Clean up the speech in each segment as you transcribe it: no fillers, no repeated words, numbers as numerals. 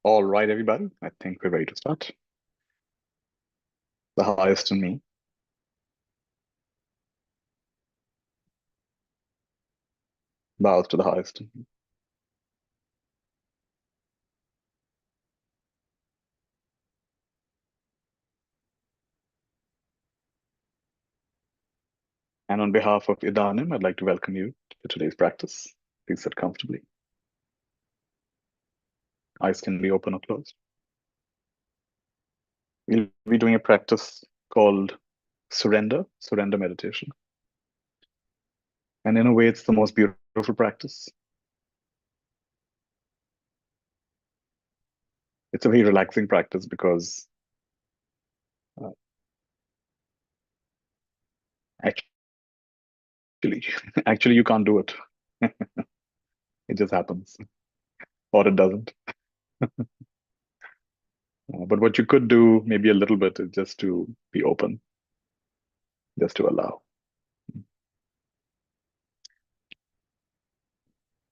All right, everybody. I think we're ready to start. The highest in me. Bows to the highest in me. And on behalf of Idanim, I'd like to welcome you to today's practice. Please sit comfortably. Eyes can be open or closed. We'll be doing a practice called surrender meditation. And in a way, it's the most beautiful practice. It's a very relaxing practice because uh, actually, actually, you can't do it. It just happens, or it doesn't. But what you could do, maybe a little bit, is just to be open, just to allow.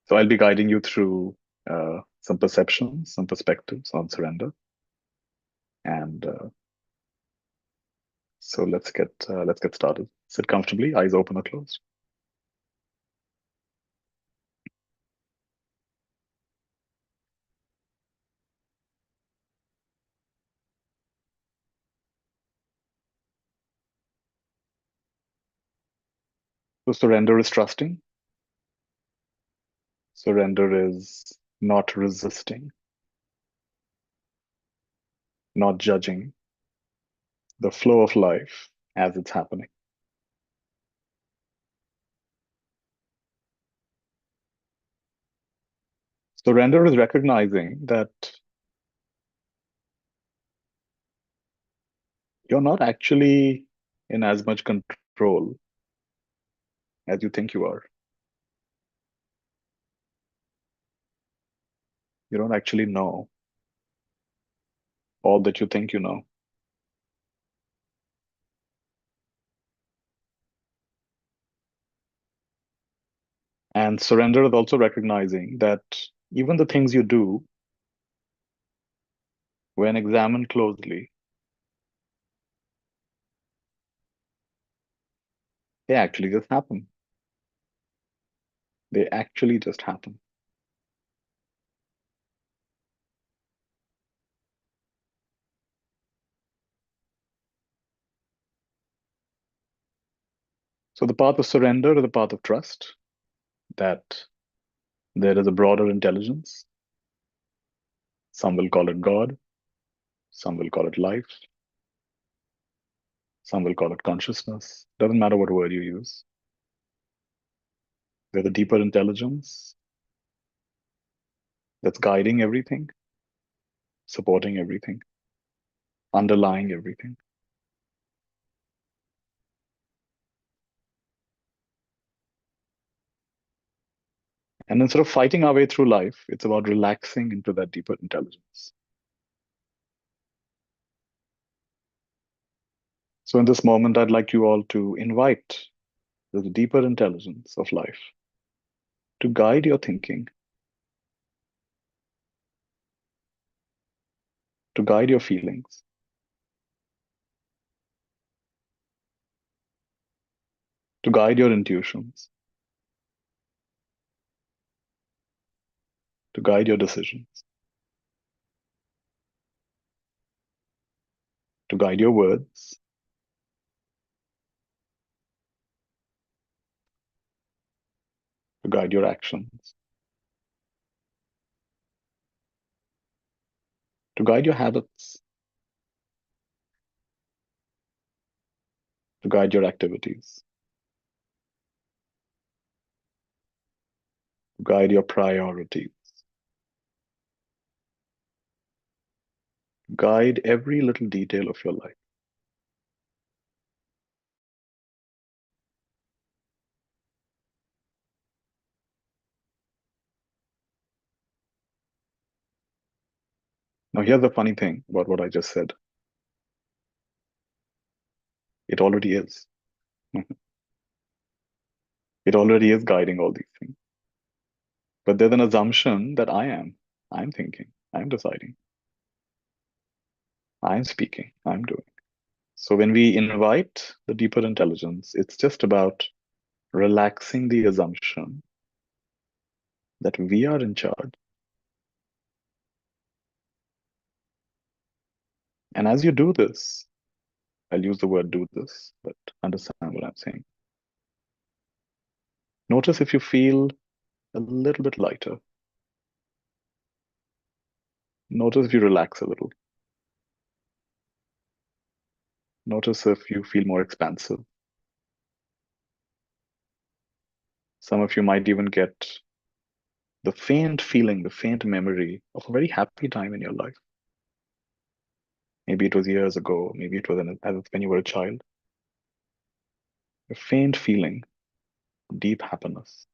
So I'll be guiding you through some perceptions, some perspectives on surrender, and so let's get started. Sit comfortably, eyes open or closed. So surrender is trusting. Surrender is not resisting, not judging the flow of life as it's happening. Surrender is recognizing that you're not actually in as much control as you think you are. You don't actually know all that you think you know. And surrender is also recognizing that even the things you do, when examined closely, they actually just happen. They actually just happen. So the path of surrender is the path of trust, that there is a broader intelligence. Some will call it God, some will call it life, some will call it consciousness. Doesn't matter what word you use. There's a deeper intelligence that's guiding everything, supporting everything, underlying everything. And instead of fighting our way through life, it's about relaxing into that deeper intelligence. So in this moment, I'd like you all to invite the deeper intelligence of life to guide your thinking, to guide your feelings, to guide your intuitions, to guide your decisions, to guide your words, to guide your actions, to guide your habits, to guide your activities, to guide your priorities, to guide every little detail of your life. Now, here's the funny thing about what I just said. It already is. It already is guiding all these things. But there's an assumption that I'm thinking. I'm deciding. I'm speaking. I'm doing. So when we invite the deeper intelligence, it's just about relaxing the assumption that we are in charge. And as you do this, I'll use the word do this, but understand what I'm saying. Notice if you feel a little bit lighter. Notice if you relax a little. Notice if you feel more expansive. Some of you might even get the faint feeling, the faint memory of a very happy time in your life. Maybe it was years ago, maybe it was when you were a child. A faint feeling, deep happiness,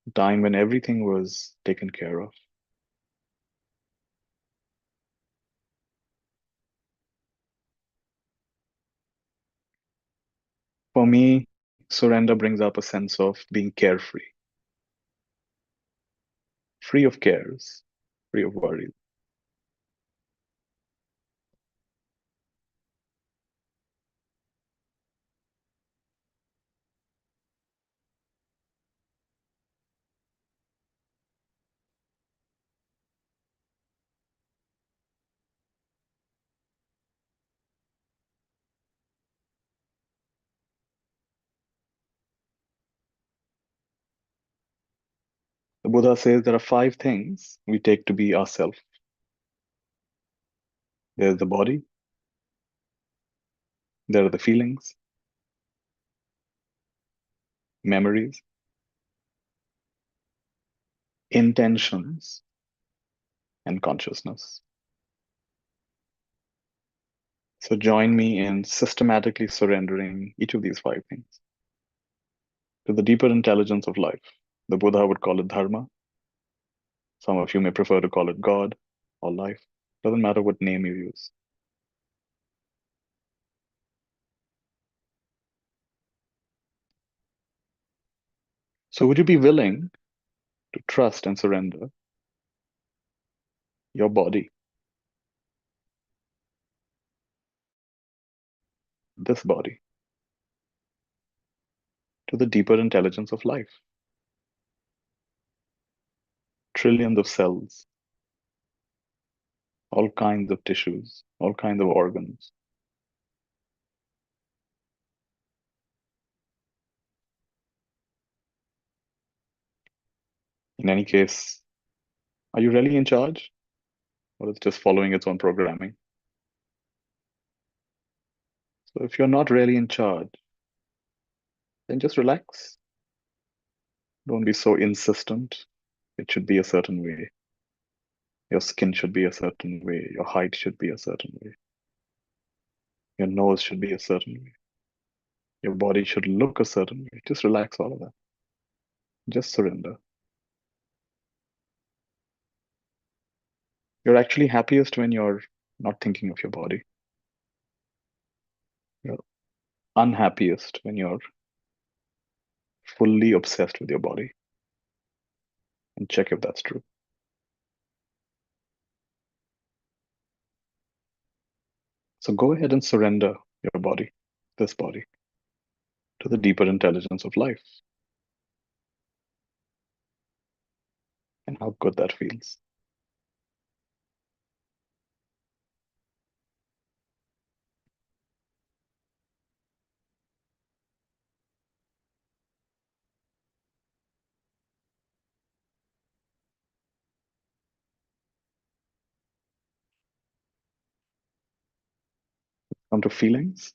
a time when everything was taken care of. For me, surrender brings up a sense of being carefree, free of cares, free of worries. The Buddha says there are five things we take to be ourself. There's the body, there are the feelings, memories, intentions, and consciousness. So join me in systematically surrendering each of these five things to the deeper intelligence of life. The Buddha would call it dharma. Some of you may prefer to call it God or life. Doesn't matter what name you use. So would you be willing to trust and surrender your body, this body, to the deeper intelligence of life? Trillions of cells, all kinds of tissues, all kinds of organs. In any case, are you really in charge? Or is it just following its own programming? So if you're not really in charge, then just relax. Don't be so insistent. It should be a certain way. Your skin should be a certain way. Your height should be a certain way. Your nose should be a certain way. Your body should look a certain way. Just relax all of that. Just surrender. You're actually happiest when you're not thinking of your body. You're unhappiest when you're fully obsessed with your body. And check if that's true. So go ahead and surrender your body, this body, to the deeper intelligence of life and how good that feels. Come to feelings,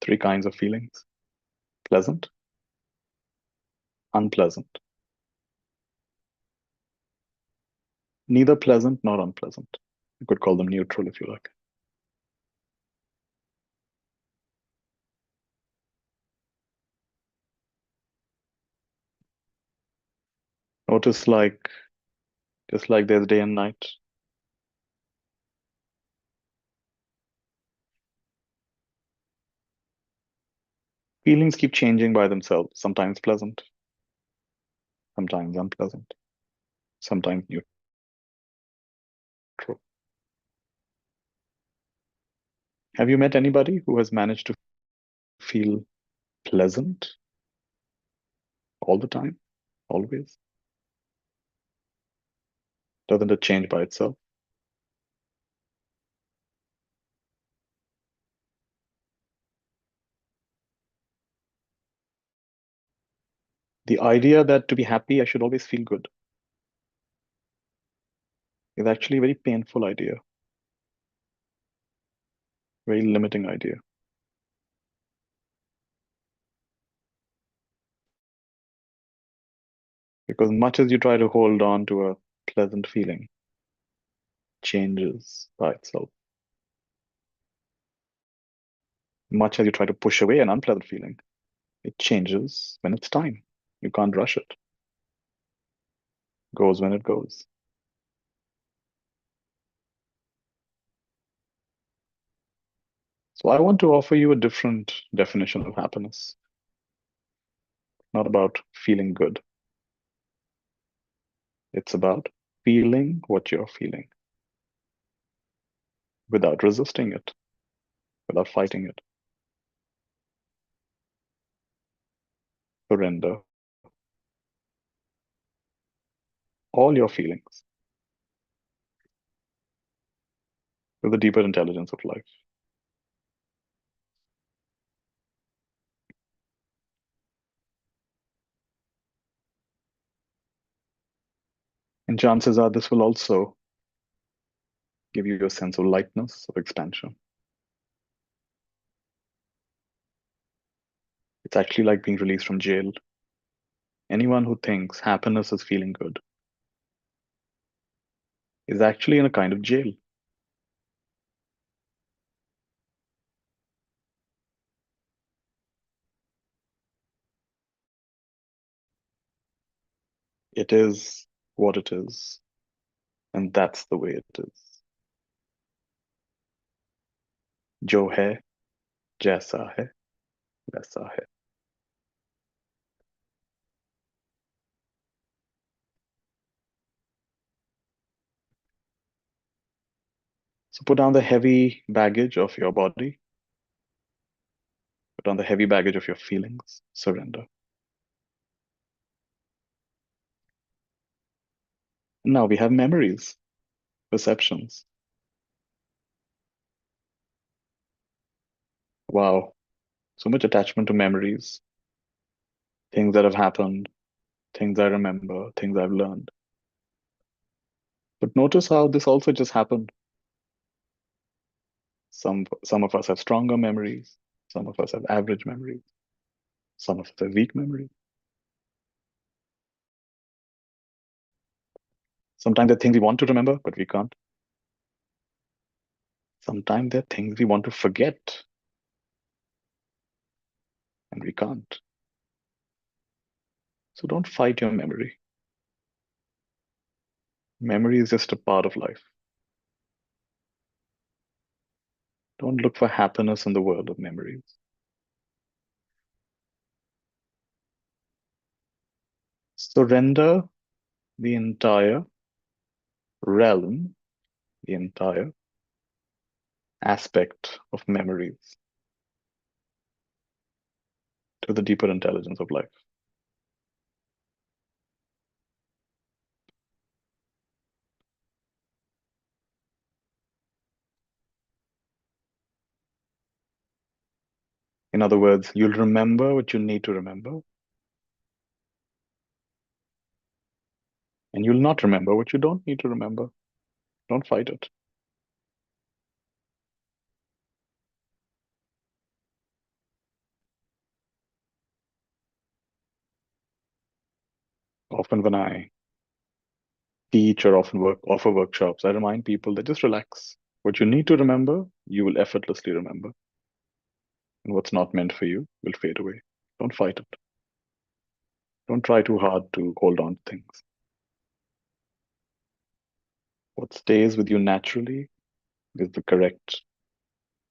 three kinds of feelings: pleasant, unpleasant, neither pleasant nor unpleasant. You could call them neutral if you like. Notice just like there's day and night, feelings keep changing by themselves, sometimes pleasant, sometimes unpleasant. sometimes neutral. Have you met anybody who has managed to feel pleasant all the time, always? Doesn't it change by itself? The idea that to be happy, I should always feel good is actually a very painful idea, very limiting idea. Because much as you try to hold on to a pleasant feeling, changes by itself. Much as you try to push away an unpleasant feeling, it changes when it's time. You can't rush it. Goes when it goes. So I want to offer you a different definition of happiness. Not about feeling good. It's about feeling what you're feeling without resisting it, without fighting it. Surrender all your feelings to the deeper intelligence of life. And chances are this will also give you a sense of lightness, of expansion. It's actually like being released from jail. Anyone who thinks happiness is feeling good is actually in a kind of jail. It is what it is, and that's the way it is. जो है, जैसा है, वैसा है. So put down the heavy baggage of your body, put down the heavy baggage of your feelings, surrender. Now we have memories, perceptions. Wow, so much attachment to memories, things that have happened, things I remember, things I've learned. But notice how this also just happened. Some of us have stronger memories, some of us have average memories, some of us have weak memories. Sometimes there are things we want to remember, but we can't. Sometimes there are things we want to forget, and we can't. So don't fight your memory. Memory is just a part of life. Don't look for happiness in the world of memories. Surrender the entire realm, the entire aspect of memories to the deeper intelligence of life. In other words, you'll remember what you need to remember, and you'll not remember what you don't need to remember. Don't fight it. Often when I teach or offer workshops, I remind people that just relax. What you need to remember, you will effortlessly remember. And what's not meant for you will fade away. Don't fight it. Don't try too hard to hold on to things. What stays with you naturally is the correct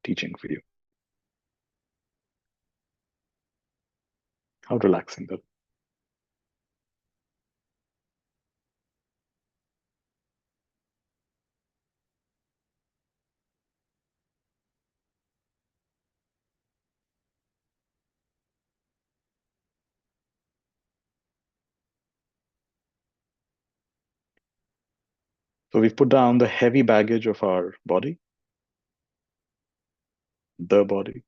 teaching for you. How relaxing that. So we've put down the heavy baggage of our body, the body.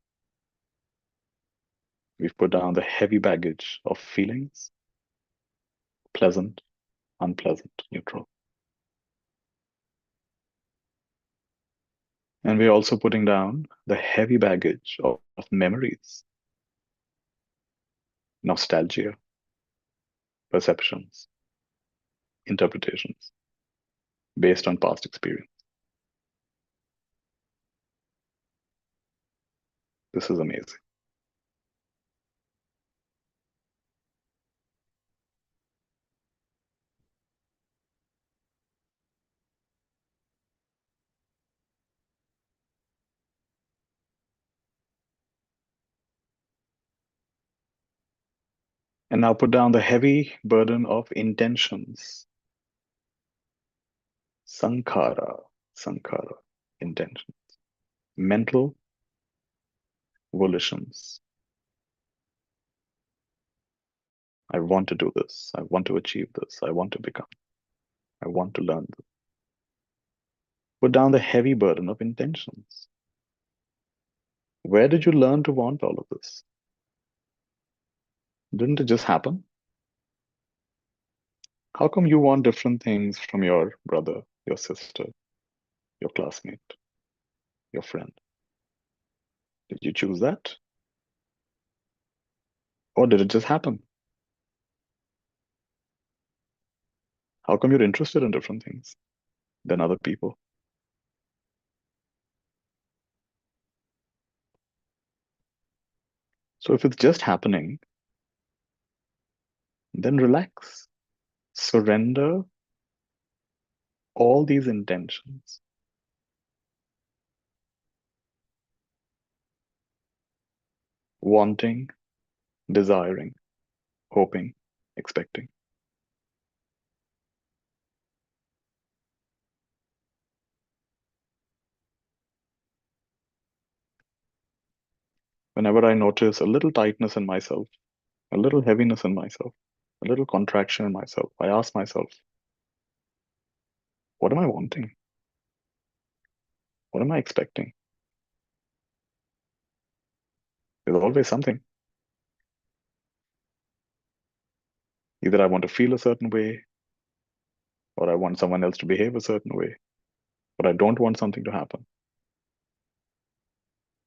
We've put down the heavy baggage of feelings, pleasant, unpleasant, neutral. And we're also putting down the heavy baggage of memories, nostalgia, perceptions, interpretations based on past experience. This is amazing. And now put down the heavy burden of intentions, sankhara, intentions, mental volitions. I want to do this. I want to achieve this. I want to become. I want to learn this. Put down the heavy burden of intentions. Where did you learn to want all of this? Didn't it just happen? How come you want different things from your brother, your sister, your classmate, your friend? Did you choose that? Or did it just happen? How come you're interested in different things than other people? So if it's just happening, then relax. Surrender all these intentions. Wanting, desiring, hoping, expecting. Whenever I notice a little tightness in myself, a little heaviness in myself, a little contraction in myself, I ask myself, what am I wanting? What am I expecting? There's always something. Either I want to feel a certain way, or I want someone else to behave a certain way, but I don't want something to happen.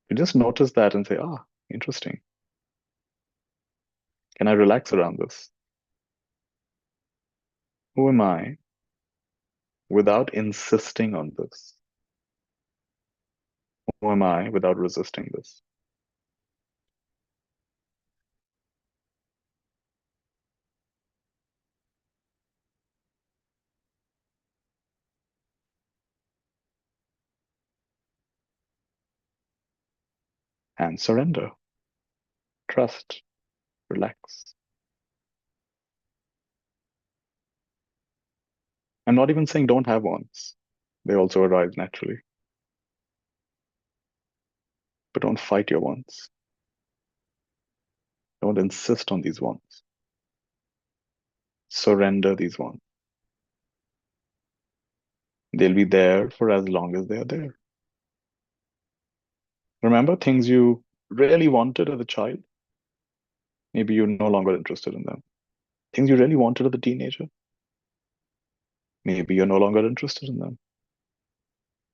You just notice that and say, ah, interesting. Can I relax around this? Who am I without insisting on this? Who am I without resisting this? And surrender, trust, relax. I'm not even saying don't have wants. They also arise naturally. But don't fight your wants. Don't insist on these wants. Surrender these wants. They'll be there for as long as they are there. Remember things you really wanted as a child? Maybe you're no longer interested in them. Things you really wanted as a teenager? Maybe you're no longer interested in them.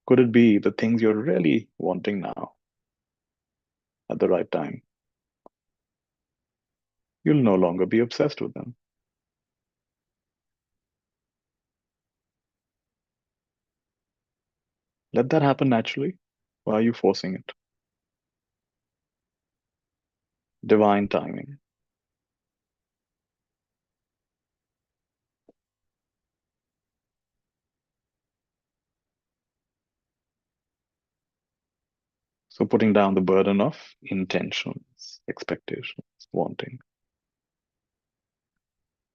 Could it be the things you're really wanting now at the right time? You'll no longer be obsessed with them. Let that happen naturally. Why are you forcing it? Divine timing. So putting down the burden of intentions, expectations, wanting.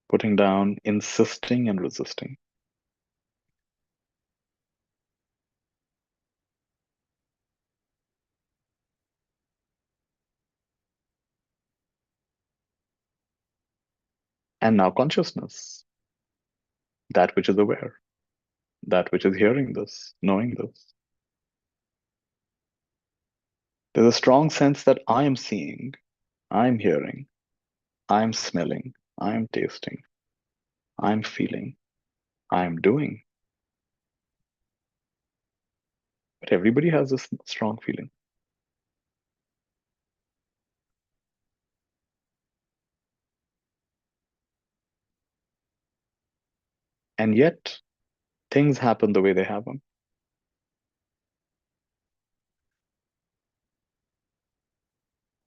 Putting down insisting and resisting. And now consciousness, that which is aware. that which is hearing this, knowing this. There's a strong sense that I am seeing, I'm hearing, I'm smelling, I'm tasting, I'm feeling, I'm doing. But everybody has this strong feeling. And yet, things happen the way they happen.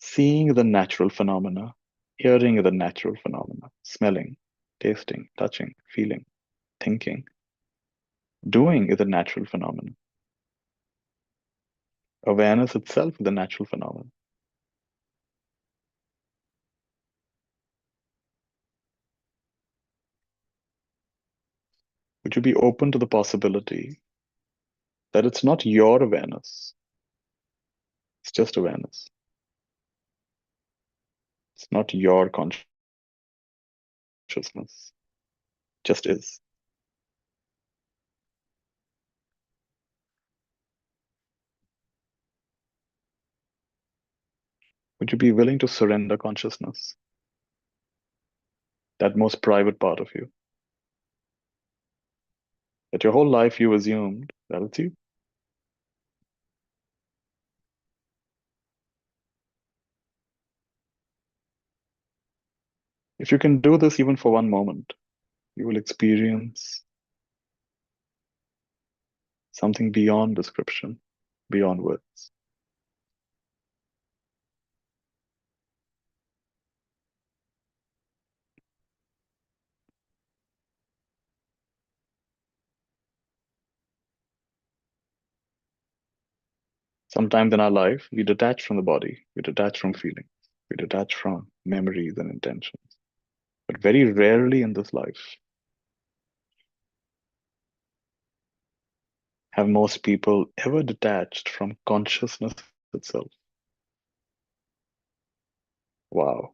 Seeing the natural phenomena, hearing the natural phenomena, smelling, tasting, touching, feeling, thinking, doing is a natural phenomenon. Awareness itself is a natural phenomenon. Would you be open to the possibility that it's not your awareness, it's just awareness? It's not your consciousness, just is. Would you be willing to surrender consciousness, that most private part of you, that your whole life you assumed that it's you? If you can do this even for one moment, you will experience something beyond description, beyond words. Sometimes in our life, we detach from the body, we detach from feelings, we detach from memories and intentions. But very rarely in this life have most people ever detached from consciousness itself. Wow.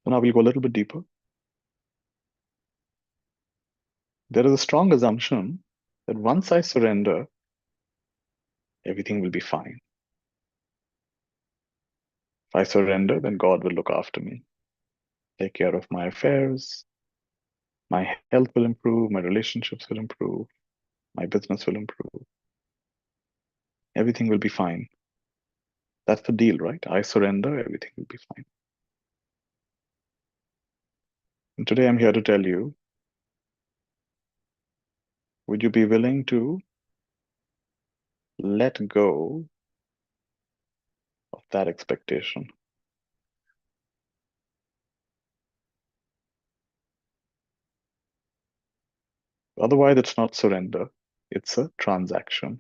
So now we'll go a little bit deeper. There is a strong assumption that once I surrender, everything will be fine. If I surrender, then God will look after me, take care of my affairs, my health will improve, my relationships will improve, my business will improve. Everything will be fine. That's the deal, right? I surrender, everything will be fine. And today I'm here to tell you, would you be willing to let go of that expectation? Otherwise, it's not surrender, it's a transaction.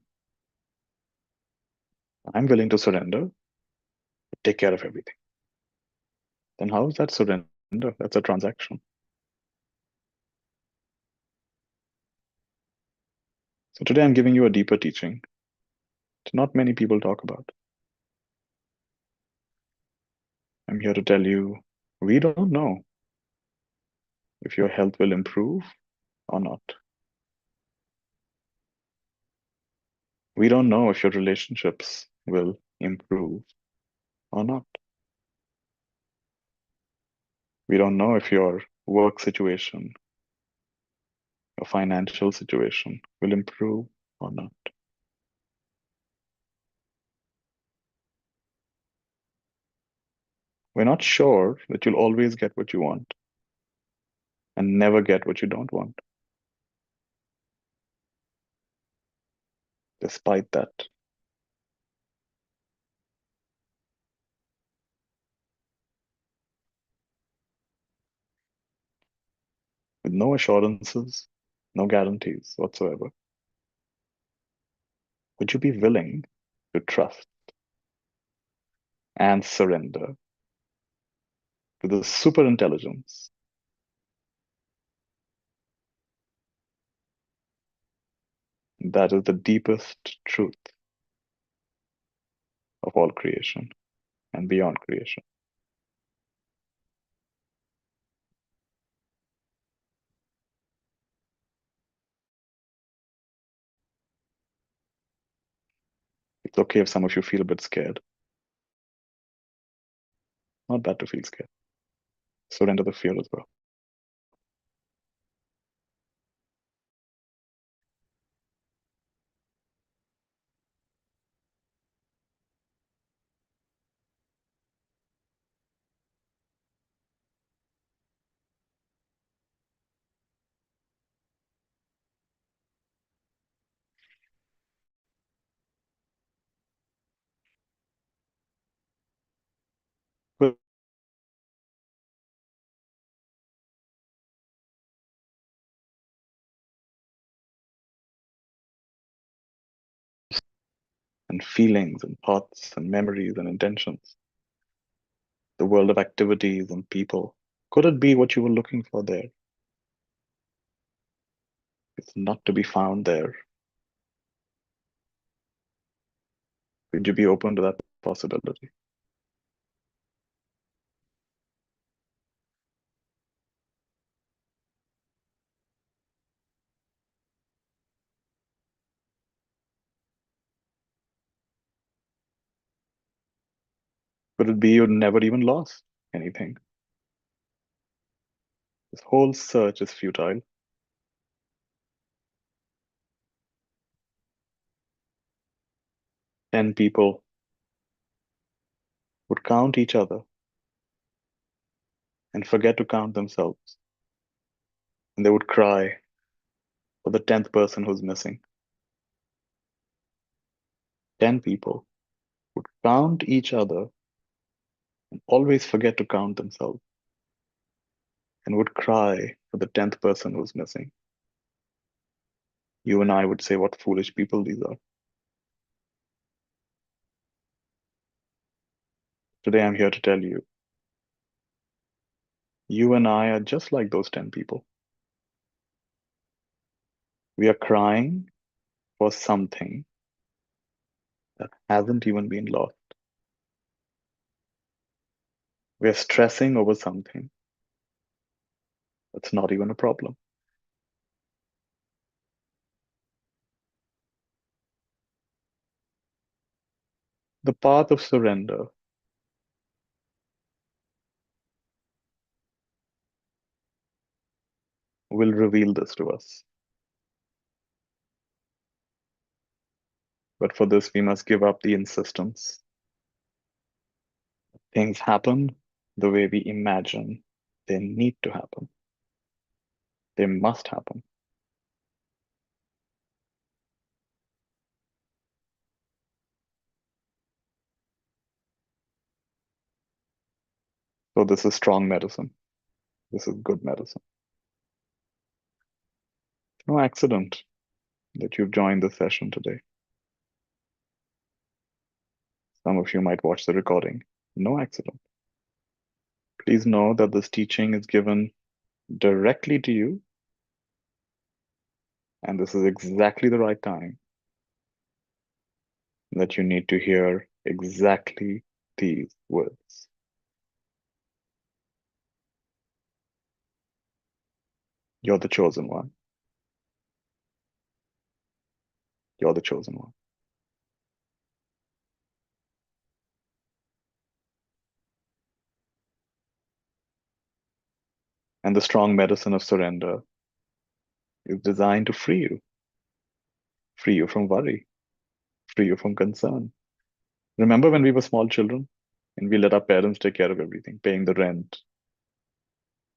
I'm willing to surrender, take care of everything. Then how is that surrender? That's a transaction. So today I'm giving you a deeper teaching that not many people talk about. I'm here to tell you, we don't know if your health will improve or not. We don't know if your relationships will improve or not. We don't know if your work situation, your financial situation will improve or not. We're not sure that you'll always get what you want and never get what you don't want. despite that, with no assurances, no guarantees whatsoever, would you be willing to trust and surrender to the super intelligence that is the deepest truth of all creation and beyond creation? It's okay if some of you feel a bit scared. Not bad to feel scared. Surrender the fear as well. But- And feelings and thoughts and memories and intentions, the world of activities and people. Could it be what you were looking for there? It's not to be found there. Would you be open to that possibility? Could it be you never even lost anything? This whole search is futile. 10 people would count each other and forget to count themselves. And they would cry for the 10th person who's missing. 10 people would count each other and always forget to count themselves and would cry for the 10th person who's missing. You and I would say what foolish people these are. Today I'm here to tell you, you and I are just like those 10 people. We are crying for something that hasn't even been lost. We are stressing over something that's not even a problem. The path of surrender will reveal this to us. But for this, we must give up the insistence. Things happen the way we imagine they need to happen. They must happen. So this is strong medicine. This is good medicine. No accident that you've joined this session today. Some of you might watch the recording. No accident. Please know that this teaching is given directly to you, and this is exactly the right time that you need to hear exactly these words. You're the chosen one. You're the chosen one. And the strong medicine of surrender is designed to free you from worry, free you from concern. Remember when we were small children and we let our parents take care of everything, paying the rent,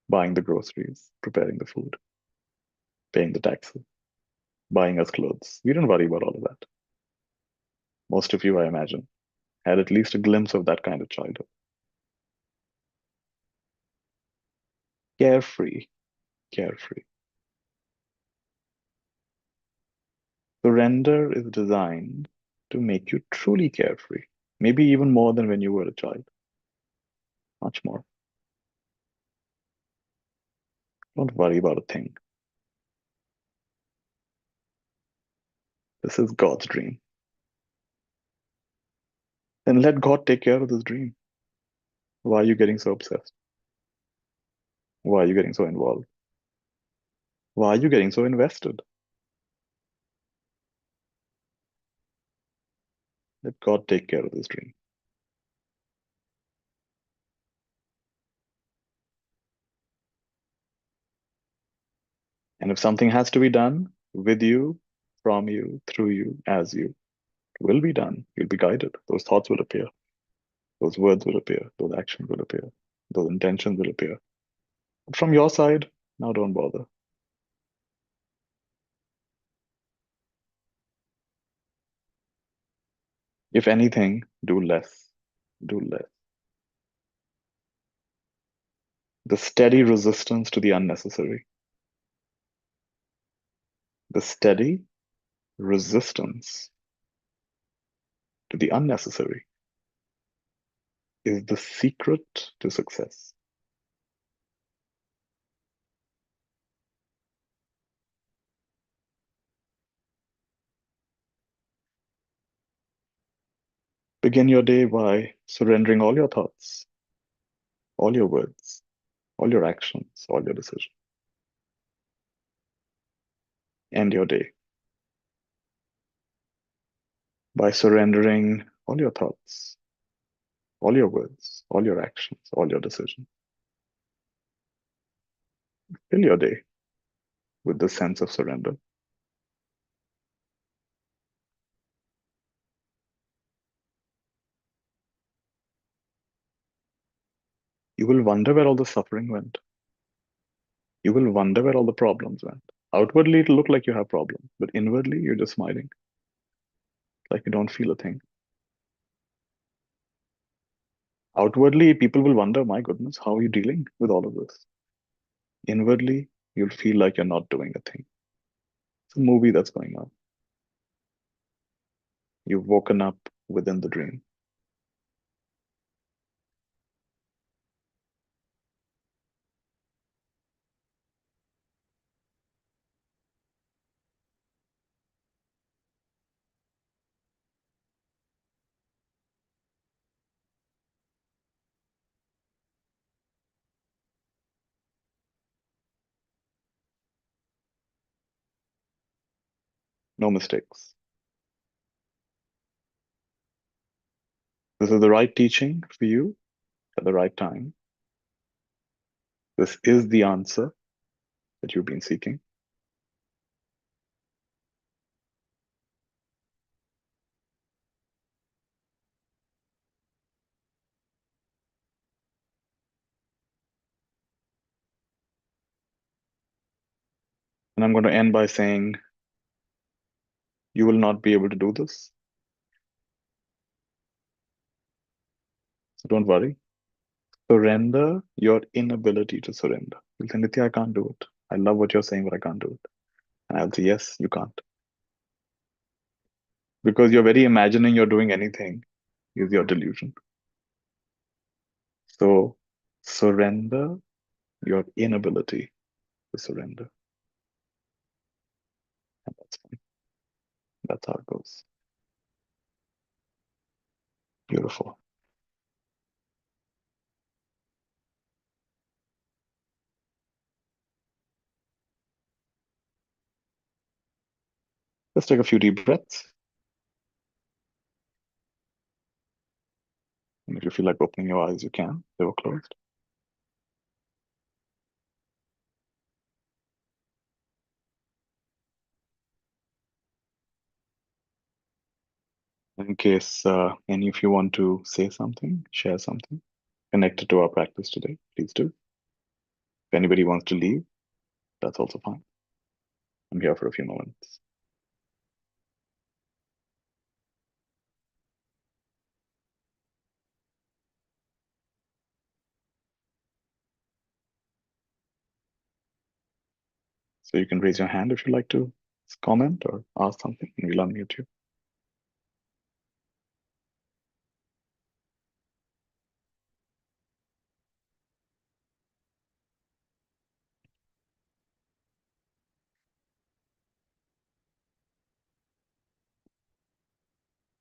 buying the groceries, preparing the food, paying the taxes, buying us clothes. We didn't worry about all of that. Most of you, I imagine, had at least a glimpse of that kind of childhood. Carefree, carefree. Surrender is designed to make you truly carefree, maybe even more than when you were a child, much more. Don't worry about a thing. This is God's dream. Then let God take care of this dream. Why are you getting so obsessed? Why are you getting so involved? Why are you getting so invested? Let God take care of this dream. And if something has to be done with you, from you, through you, as you, it will be done. You'll be guided. Those thoughts will appear. Those words will appear. Those actions will appear. Those intentions will appear. But from your side, now don't bother. If anything, do less. Do less. The steady resistance to the unnecessary. The steady resistance to the unnecessary is the secret to success. Begin your day by surrendering all your thoughts, all your words, all your actions, all your decisions. End your day by surrendering all your thoughts, all your words, all your actions, all your decisions. Fill your day with the sense of surrender. You will wonder where all the suffering went. You will wonder where all the problems went. Outwardly, it'll look like you have problems, but inwardly, you're just smiling, like you don't feel a thing. Outwardly, people will wonder, my goodness, how are you dealing with all of this? Inwardly, you'll feel like you're not doing a thing. It's a movie that's going on. You've woken up within the dream. No mistakes. This is the right teaching for you at the right time. This is the answer that you've been seeking. And I'm going to end by saying, you will not be able to do this. So don't worry. Surrender your inability to surrender. You'll say, Nitya, I can't do it. I love what you're saying, but I can't do it. And I'll say, yes, you can't. Because you're very imagining you're doing anything is your delusion. So surrender your inability to surrender. And that's fine. That's how it goes. Beautiful. Let's take a few deep breaths. And if you feel like opening your eyes, you can. They were closed. In case any of you want to say something, share something connected to our practice today, please do. If anybody wants to leave, that's also fine. I'm here for a few moments. So you can raise your hand if you'd like to comment or ask something, and we'll unmute you.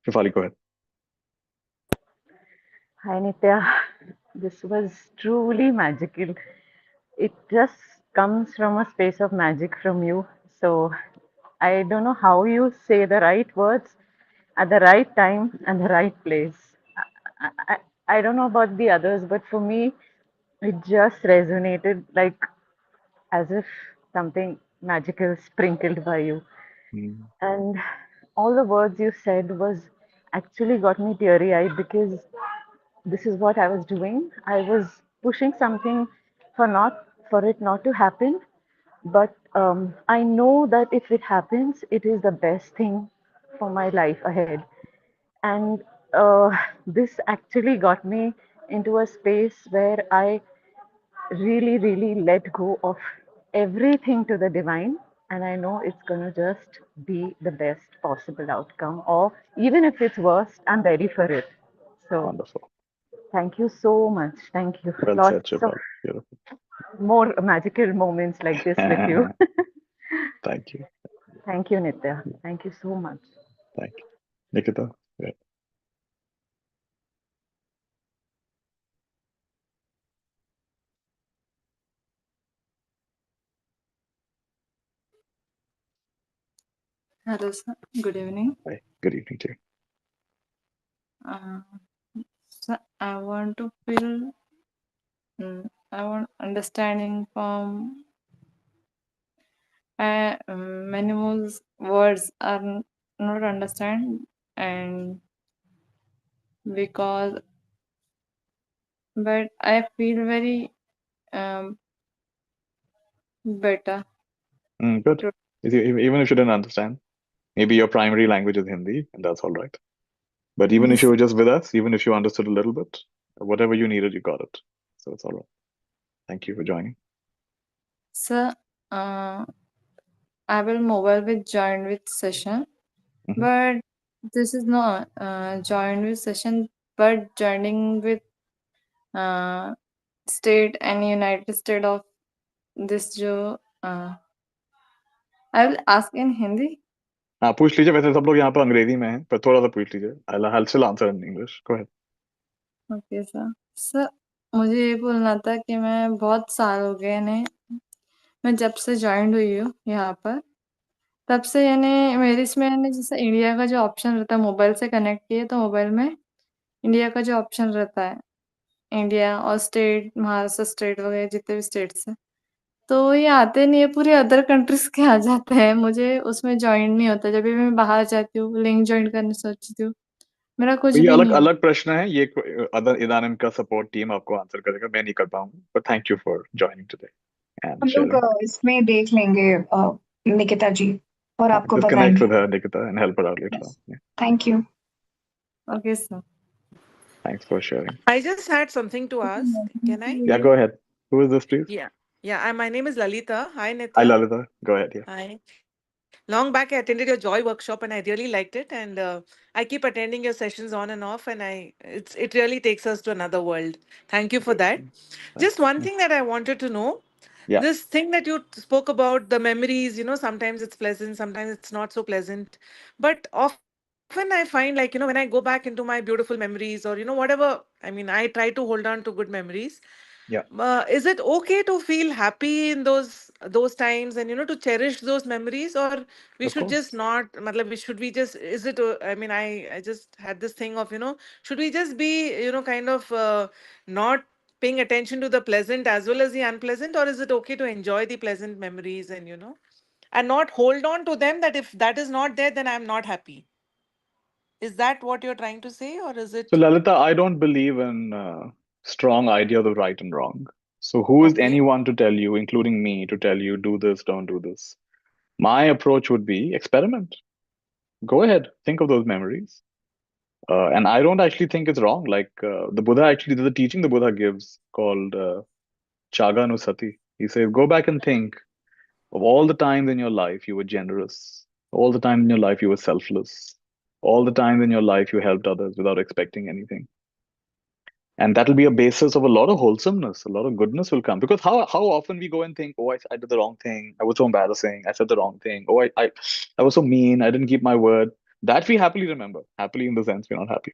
Shefali, go ahead. Hi Nitya, this was truly magical. It just comes from a space of magic from you. So I don't know how you say the right words at the right time and the right place. I don't know about the others, but for me, it just resonated like as if something magical sprinkled by you. Mm, And all the words you said was actually got me teary eyed because this is what I was doing. I was pushing something for it not to happen, but I know that if it happens, it is the best thing for my life ahead. And uh, this actually got me into a space where I really, really let go of everything to the divine. And I know it's going to just be the best possible outcome. Or even if it's worst, I'm ready for it. So wonderful. thank you so much. Thank you. Well said, Lots of Shefali. Beautiful. more magical moments like this with you. Thank you. Thank you, Nitya. Thank you so much. Thank you. Nikita? Yeah. Hello, sir. Good evening. Hi. Good evening to you. Uh, sir, I want to feel, I want understanding from many more words are not understand, and because, but I feel very um, better. Good. To, Even if you didn't understand, maybe your primary language is Hindi, and that's all right. But even if you yes, were just with us, even if you understood a little bit, whatever you needed, you got it. So it's all right. Thank you for joining. sir, I will mobile with join with session, Hmm. but this is not join with session, but joining with uh, state and United States of this जो I will ask in Hindi. हाँ पूछ लीजिए वैसे सब लोग यहाँ पर अंग्रेजी में हैं पर थोड़ा सा पूछ लीजिए I'll still answer in English. Go ahead. Okay sir sir मुझे ये बोलना था कि मैं बहुत साल हो गए ने मैं जब से ज्वाइन हुई हूँ यहाँ पर तब से यानी मेरे इसमें यानी जैसे इंडिया का जो ऑप्शन रहता है मोबाइल से कनेक्ट किए तो मोबाइल में इंडिया का जो ऑप्शन रहता है इंडिया और स्टेट महाराष्ट्र स्टेट वगैरह जितने भी स्टेट्स हैं तो ये आते नहीं है पूरे अदर कंट्रीज के आ जाते हैं मुझे उसमें ज्वाइन नहीं होता जब भी मैं बाहर जाती हूँ लिंक ज्वाइन करने सोचती हूँ मेरा कुछ तो ये भी अलग नहीं होता अलग प्रश्न है ये अदर इदानिम का सपोर्ट टीम आपको आंसर करेगा मैं नहीं कर पाऊंगा but thank you for joining today and हम लोग शेयरिंग. इसमें देख लेंगे निकिता जी और आपको Just connect बताएंगे. with her, Nikita, and help her out later on. Yes. Yeah. Thank you. Okay sir Thanks for sharing. I just had something to ask. Can I? Yeah, go ahead. Who is this, please? Yeah. Yeah. My name is Lalita. Hi, Hi, Nitya. Lalita. Go ahead. Yeah. Hi. Long back, I attended your Joy workshop and I really liked it. And I keep attending your sessions on and off, and it really takes us to another world. Thank you for Good. that. Thanks. Just one Yeah. thing that I wanted to know, Yeah. this thing that you spoke about, the memories, sometimes it's pleasant, sometimes it's not so pleasant. But often I find, like, when I go back into my beautiful memories or, whatever, I mean, I try to hold on to good memories. Yeah. Is it okay to feel happy in those times and to cherish those memories, or we Of should course. just not matlab, we should we just is it I mean, I just had this thing of should we just be kind of not paying attention to the pleasant as well as the unpleasant, or is it okay to enjoy the pleasant memories and and not hold on to them, that if that is not there then I'm not happy? Is that what you're trying to say, or is So, it Lalita, I don't believe in strong idea of right and wrong. So, who is okay? anyone to tell you, including me, to tell you do this, don't do this? My approach would be experiment. Go ahead, think of those memories. And I don't actually think it's wrong. Like the Buddha actually, there's a teaching the Buddha gives called Chaga Nusati. He says, go back and think Of all the times in your life you were generous, all the time in your life you were selfless, all the times in your life you helped others without expecting anything. And that'll be a basis of a lot of wholesomeness, a lot of goodness will come. Because how often we go and think, oh, I did the wrong thing, I was so embarrassing, I said the wrong thing, oh, I was so mean, I didn't keep my word. That we happily remember, happily in the sense we're not happy.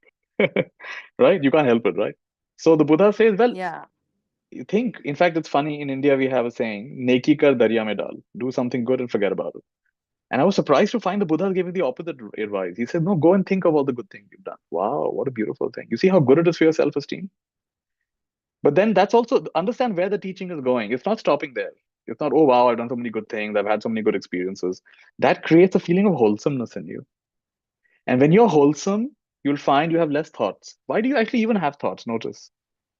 Right? You can't help it, right? So the Buddha says, well, Yeah. you think, in fact, it's funny, in India we have a saying, neki kar darya mein dal, do something good and forget about it. And I was surprised to find the Buddha giving the opposite advice. He said, no, go and think of all the good things you've done. Wow, what a beautiful thing. You see how good it is for your self-esteem? But then that's also understand where the teaching is going. It's not stopping there. It's not, oh wow, I've done so many good things, I've had so many good experiences. That creates a feeling of wholesomeness in you. And when you're wholesome, you'll find you have less thoughts. Why do you actually even have thoughts? Notice.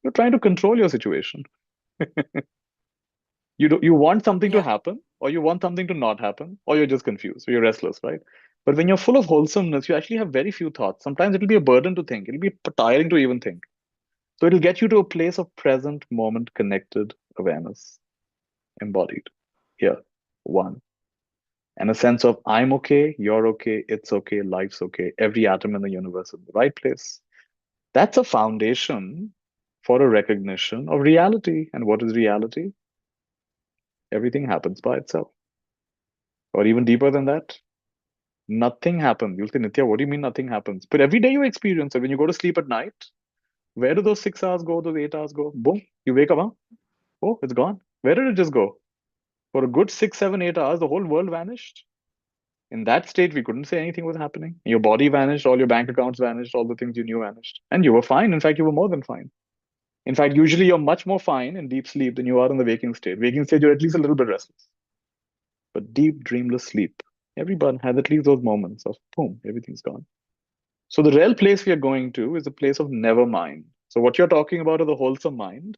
You're trying to control your situation. You want something to Yeah. happen, or you want something to not happen, or you're just confused, or you're restless, right? But when you're full of wholesomeness, you actually have very few thoughts. Sometimes it'll be a burden to think. It'll be tiring to even think. So it'll get you to a place of present moment connected awareness, embodied here, one. And a sense of I'm okay, you're okay, it's okay, life's okay, every atom in the universe is in the right place. That's a foundation for a recognition of reality. And what is reality? Everything happens by itself. Or even deeper than that, nothing happens. You'll say, Nitya, what do you mean nothing happens? But every day you experience it. When you go to sleep at night, where do those 6 hours go, those 8 hours go? Boom, you wake up, huh? Oh, it's gone. Where did it just go? For a good 6, 7, 8 hours, the whole world vanished. In that state, we couldn't say anything was happening. Your body vanished, all your bank accounts vanished, all the things you knew vanished. And you were fine. In fact, you were more than fine. In fact, usually you're much more fine in deep sleep than you are in the waking state. Waking state, you're at least a little bit restless. But deep, dreamless sleep, everyone has at least those moments of boom, everything's gone. So the real place we are going to is a place of never mind. So what you're talking about is a wholesome mind.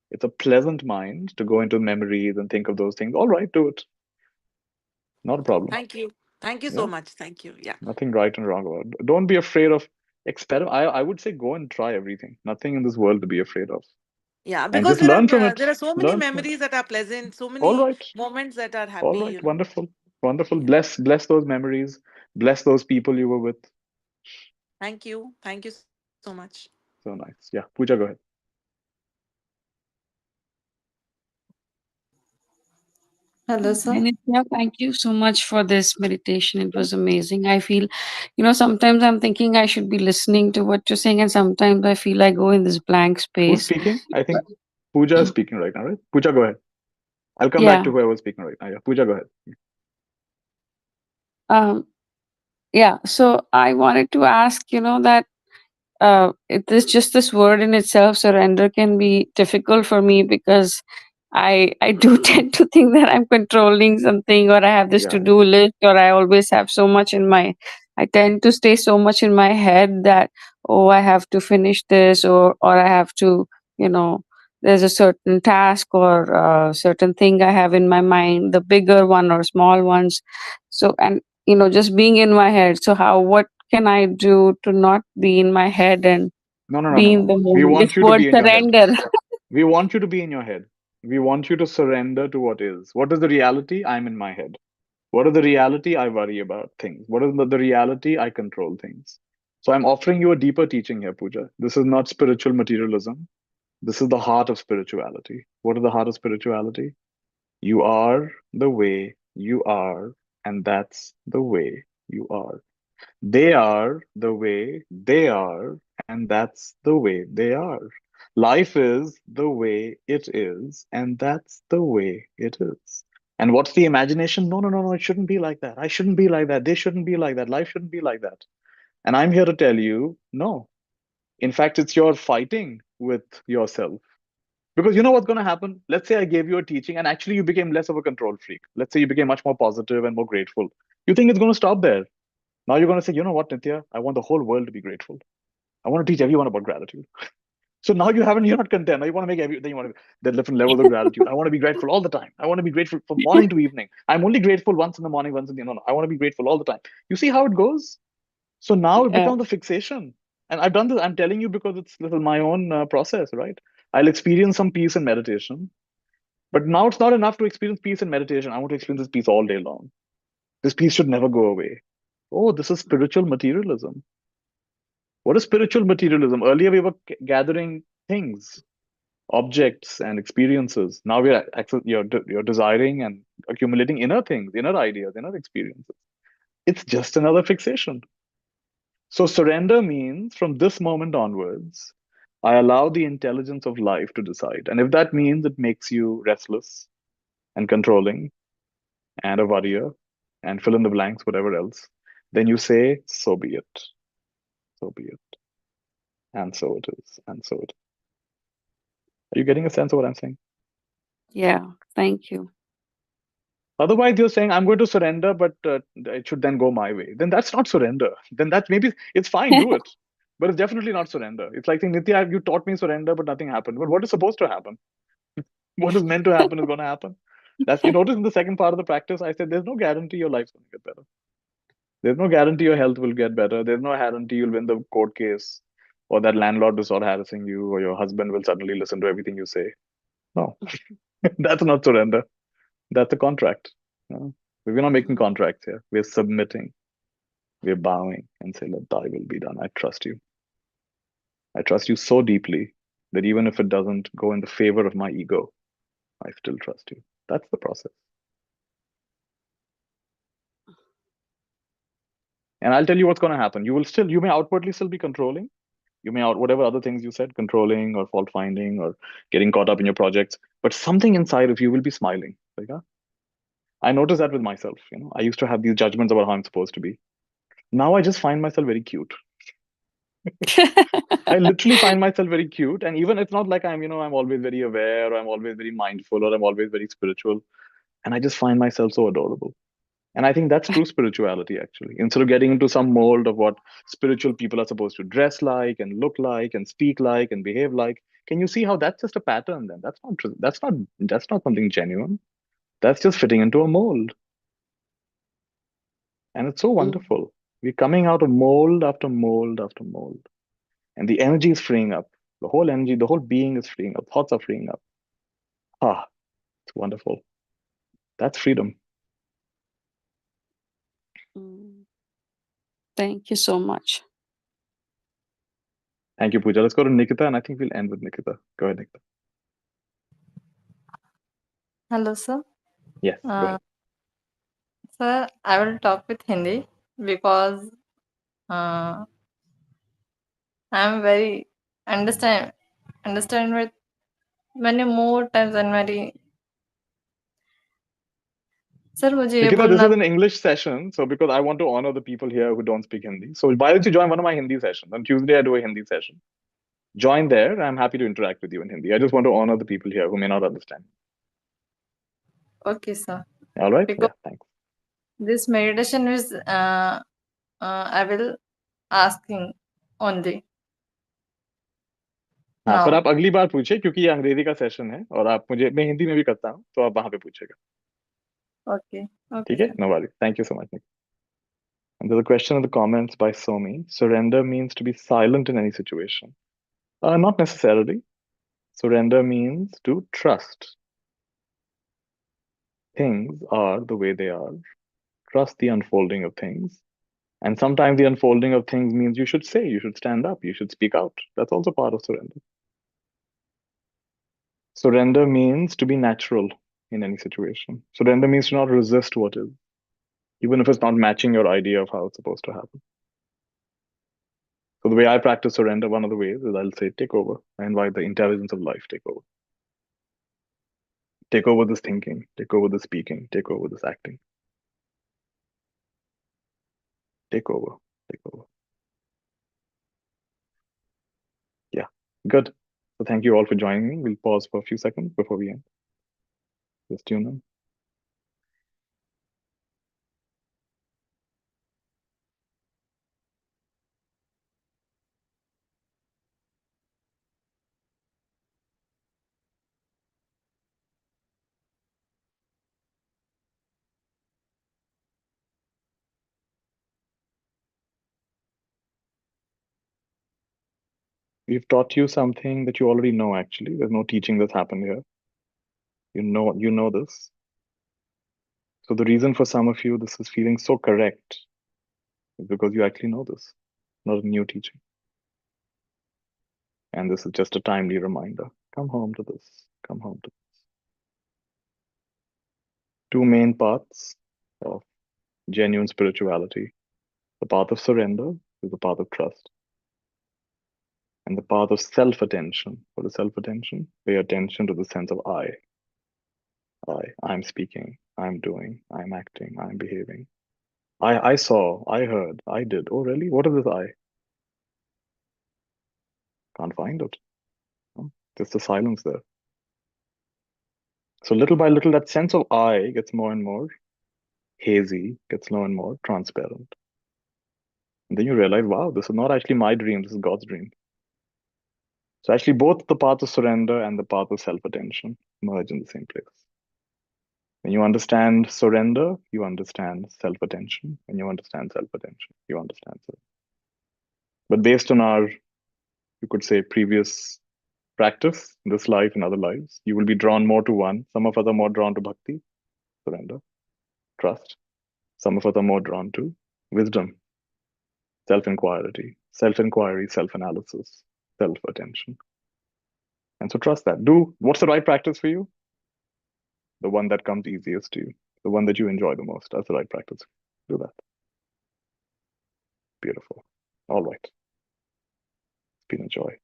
It's a pleasant mind to go into memories and think of those things. All right, do it. Not a problem. Thank you. Thank you so Yeah, much. Thank you. Yeah. nothing right and wrong about it. Don't be afraid of experiment. I would say go and try everything. Nothing in this world to be afraid of. Yeah. And Because just learn from it. there are so many Learn from it. memories that are pleasant, so All many right. moments that are All happy, right. Wonderful. Wonderful. Yeah. Bless those memories. Bless those people you were with. Thank you. Thank you so much. So nice. Yeah. Pooja, go ahead. Hello, sir. And yeah, thank you so much for this meditation. It was amazing. I feel, sometimes I'm thinking I should be listening to what you're saying, and sometimes I feel I go in this blank Who's space. speaking? I think Pooja is speaking right now, right? Pooja, go ahead. I'll come back Yeah. to whoever's speaking right now. Yeah. Pooja, go ahead. Um, yeah. So I wanted to ask, that it is just this word in itself, surrender, can be difficult for me because I do tend to think that I'm controlling something, or I have this Yeah. to do list, or I always have so much in my, I tend to stay so much in my head that, oh, I have to finish this, or I have to, you know there's a certain task or certain thing I have in my mind, the bigger one or small ones. So, and just being in my head. So what can I do to not be in my head and No, no, no, no, be in no. the We moment? This want you to word be in your head. surrender. We want you to be in your head. We want you to surrender to what is. What is the reality? I'm in my head. What is the reality? I worry about things. What is the reality? I control things. So I'm offering you a deeper teaching here, Pooja. This is not spiritual materialism. This is the heart of spirituality. What is the heart of spirituality? You are the way you are, and that's the way you are. They are the way they are, and that's the way they are. Life is the way it is, and that's the way it is. And what's the imagination? No, no, no, no, it shouldn't be like that. I shouldn't be like that. They shouldn't be like that. Life shouldn't be like that. And I'm here to tell you, no. In fact, it's your fighting with yourself. Because you know what's going to happen? Let's say I gave you a teaching and actually you became less of a control freak. Let's say you became much more positive and more grateful. You think it's going to stop there? Now you're going to say, you know what, Nitya? I want the whole world to be grateful. I want to teach everyone about gratitude. So now you're not content. Now you want to make then you want to, there are different levels of gratitude. I want to be grateful all the time. I want to be grateful from morning to evening. I'm only grateful once in the morning, once in the, no, no, I want to be grateful all the time. You see how it goes? So now it Yeah. becomes a fixation. And I've done this, I'm telling you because this is my own process, right? I'll experience some peace and meditation. But now it's not enough to experience peace in meditation. I want to experience this peace all day long. This peace should never go away. Oh, this is spiritual materialism. What is spiritual materialism? Earlier, we were gathering things, objects, and experiences. Now you're desiring and accumulating inner things, inner ideas, inner experiences. It's just another fixation. So surrender means from this moment onwards, I allow the intelligence of life to decide. And if that means it makes you restless and controlling and a worrier and fill in the blanks, whatever else, then you say, so be it. So be it. And so it is. And so it is. Are you getting a sense of what I'm saying? Yeah, thank you. Otherwise, you're saying, I'm going to surrender, but it should then go my way. Then that's not surrender. Then that maybe it's fine, do it. But it's definitely not surrender. It's like saying, Nitya, you taught me surrender, but nothing happened. But what is supposed to happen? What is meant to happen is going to happen. That's you notice in the second part of the practice, I said, there's no guarantee your life's going to get better. There's no guarantee your health will get better. There's no guarantee you'll win the court case, or that landlord will start harassing you, or your husband will suddenly listen to everything you say. No, that's not surrender. That's a contract. No. We're not making contracts here. We're submitting. We're bowing and say, let thy will be done. I trust you. I trust you so deeply that even if it doesn't go in the favor of my ego, I still trust you. That's the process. And I'll tell you what's going to happen. You may outwardly still be controlling. You may whatever other things you said, controlling or fault finding or getting caught up in your projects, but something inside of you will be smiling. Like, I noticed that with myself. I used to have these judgments about how I'm supposed to be. Now I just find myself very cute. I literally find myself very cute. And even it's not like I'm always very aware or I'm always very mindful or I'm always very spiritual. And I just find myself so adorable. And I think that's true spirituality, actually. Instead of getting into some mold of what spiritual people are supposed to dress like and look like and speak like and behave like, can you see how that's just a pattern then? That's not something genuine. That's just fitting into a mold. And it's so Mm, wonderful. We're coming out of mold after mold after mold. And the energy is freeing up. The whole energy, the whole being is freeing up. Thoughts are freeing up. Ah, it's wonderful. That's freedom. mm. Thank you so much. Thank you, Pooja. Let's go to Nikita, and I think we'll end with Nikita. Go ahead, Nikita. Hello, sir. Yes, go Uh, ahead. sir, I will talk with Hindi because uh, I'm very understand with many more times than very. Sir मुझे ये Nikita, this बोलना is an English session, so because I want to honor the people here who don't speak Hindi. So why don't you join one of my Hindi sessions? On Tuesday, I do a Hindi session. Join there. I'm happy to interact with you in Hindi. I just want to honor the people here who may not understand. okay sir All right? because Yeah, thanks. this meditation is I will asking only हाँ पर now. आप अगली बार पूछे क्योंकि ये अंग्रेजी का session है और मैं हिंदी में भी करता हूँ तो आप वहां पे पूछेगा Okay, okay ठीक है sir. No worry thank you so much and there's a question in the comments by Somi. Surrender means to be silent in any situation. Not necessarily. Surrender means to trust things are the way they are. Trust the unfolding of things. And sometimes the unfolding of things means you should say, you should stand up, you should speak out. That's also part of surrender. Surrender means to be natural in any situation. Surrender means to not resist what is, even if it's not matching your idea of how it's supposed to happen. So the way I practice surrender, one of the ways is I'll say, take over. I invite the intelligence of life, take over. Take over this thinking, take over this speaking, take over this acting. Take over, take over. Yeah, good. So thank you all for joining me. We'll pause for a few seconds before we end. Just tune in. We've taught you something that you already know, actually. There's no teaching that's happened here. You know this. So the reason for some of you this is feeling so correct is because you actually know this, not a new teaching. And this is just a timely reminder. Come home to this. Come home to this. Two main paths of genuine spirituality. The path of surrender is the path of trust. And the path of self-attention. What is self-attention? Pay attention to the sense of I. I'm speaking, I'm doing, I'm acting, I'm behaving. I saw, I heard, I did. Oh, really? What is this I? Can't find it. No? Just the silence there. So little by little, that sense of I gets more and more hazy, gets more and more transparent. And then you realize, wow, this is not actually my dream, this is God's dream. So actually, both the path of surrender and the path of self-attention merge in the same place. When you understand surrender, you understand self-attention. When you understand self-attention, you understand self. But based on our, you could say, previous practice, this life and other lives, you will be drawn more to one. Some of us are more drawn to bhakti, surrender, trust. Some of us are more drawn to wisdom, self-inquiry, self-analysis, self-attention. And so trust that. Do what's the right practice for you? The one that comes easiest to you, the one that you enjoy the most. That's the right practice. Do that. Beautiful. All right. It's been a joy.